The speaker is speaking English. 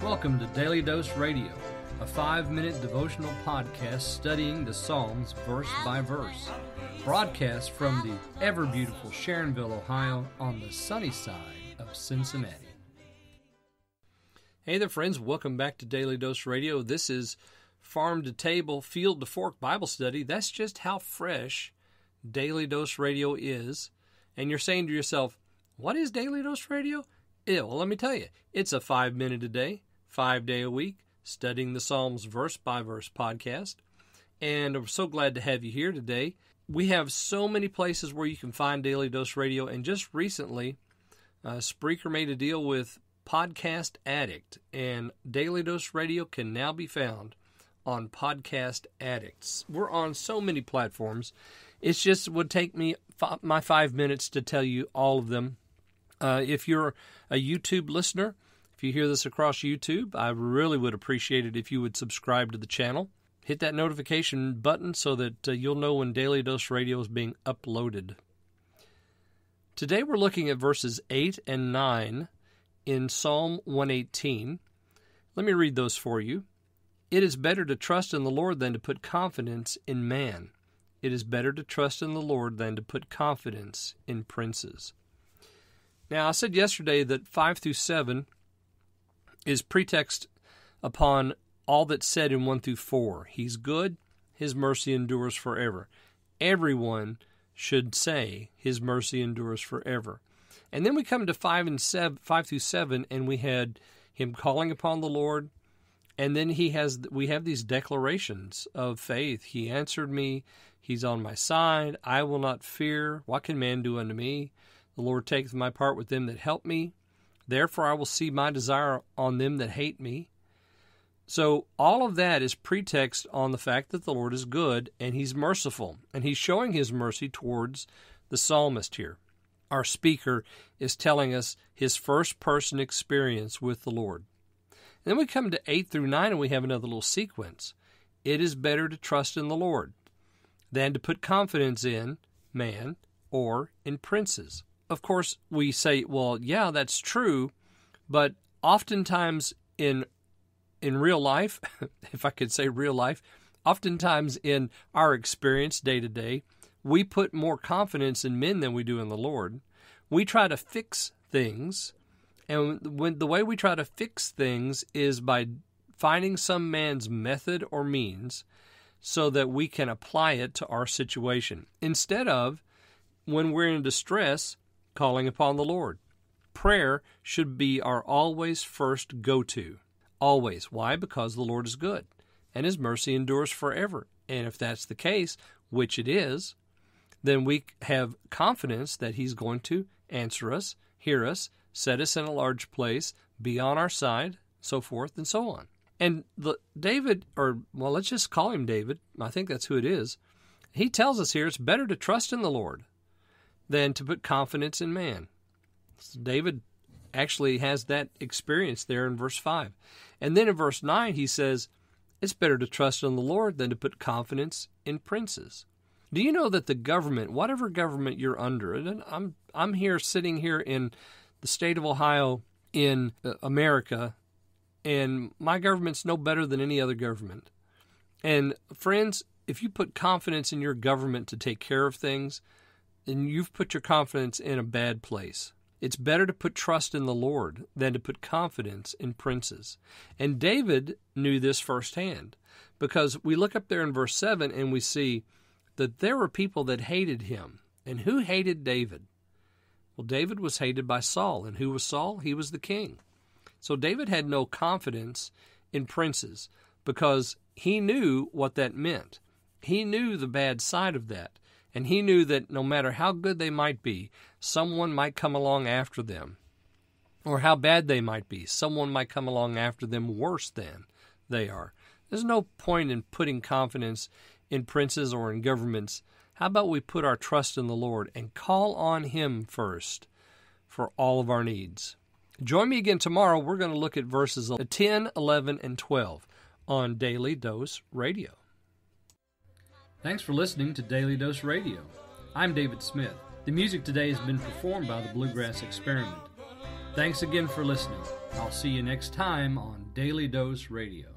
Welcome to Daily Dose Radio, a 5-minute devotional podcast studying the Psalms verse by verse. Broadcast from the ever-beautiful Sharonville, Ohio, on the sunny side of Cincinnati. Hey there, friends. Welcome back to Daily Dose Radio. This is Farm to Table, Field to Fork Bible Study. That's just how fresh Daily Dose Radio is. And you're saying to yourself, what is Daily Dose Radio? Yeah, well, let me tell you. It's a 5-minute a day, 5-day a week, studying the Psalms verse by verse podcast. And I'm so glad to have you here today. We have so many places where you can find Daily Dose Radio. And just recently, Spreaker made a deal with Podcast Addict. And Daily Dose Radio can now be found on Podcast Addicts. We're on so many platforms. It just would take me my 5 minutes to tell you all of them. If you're a YouTube listener, if you hear this across YouTube, I really would appreciate it if you would subscribe to the channel. Hit that notification button so that you'll know when Daily Dose Radio is being uploaded. Today we're looking at verses 8 and 9 in Psalm 118. Let me read those for you. It is better to trust in the Lord than to put confidence in man. It is better to trust in the Lord than to put confidence in princes. Now, I said yesterday that 5 through 7 is pretext upon all that's said in 1 through 4. He's good, His mercy endures forever. Everyone should say His mercy endures forever. And then we come to 5 through 7, and we had Him calling upon the Lord, and then we have these declarations of faith. He answered me, He's on my side, I will not fear. What can man do unto me? The Lord taketh my part with them that help me. Therefore I will see my desire on them that hate me. So all of that is pretext on the fact that the Lord is good and He's merciful. And He's showing His mercy towards the psalmist here. Our speaker is telling us his first-person experience with the Lord. And then we come to 8 through 9 and we have another little sequence. It is better to trust in the Lord than to put confidence in man or in princes. Of course, we say, well, yeah, that's true, but oftentimes in real life, if I could say real life, oftentimes in our experience day to day, we put more confidence in men than we do in the Lord. We try to fix things, and the way we try to fix things is by finding some man's method or means so that we can apply it to our situation, instead of, when we're in distress, calling upon the Lord. Prayer should be our always first go-to. Always. Why? Because the Lord is good, and His mercy endures forever. And if that's the case, which it is, then we have confidence that He's going to answer us, hear us, set us in a large place, be on our side, so forth and so on. And David, let's just call him David. I think that's who it is. He tells us here it's better to trust in the Lord than to put confidence in man. So David actually has that experience there in verse 5. And then in verse 9 he says, it's better to trust in the Lord than to put confidence in princes. Do you know that the government, whatever government you're under, and I'm here sitting here in the state of Ohio in America, and my government's no better than any other government. And friends, if you put confidence in your government to take care of things, then you've put your confidence in a bad place. It's better to put trust in the Lord than to put confidence in princes. And David knew this firsthand, because we look up there in verse 7 and we see that there were people that hated him. And who hated David? Well, David was hated by Saul. And who was Saul? He was the king. So David had no confidence in princes because he knew what that meant. He knew the bad side of that. And he knew that no matter how good they might be, someone might come along after them. Or how bad they might be, someone might come along after them worse than they are. There's no point in putting confidence in princes or in governments. How about we put our trust in the Lord and call on Him first for all of our needs? Join me again tomorrow. We're going to look at verses 10, 11, and 12 on Daily Dose Radio. Thanks for listening to Daily Dose Radio. I'm David Smith. The music today has been performed by the Bluegrass Experiment. Thanks again for listening. I'll see you next time on Daily Dose Radio.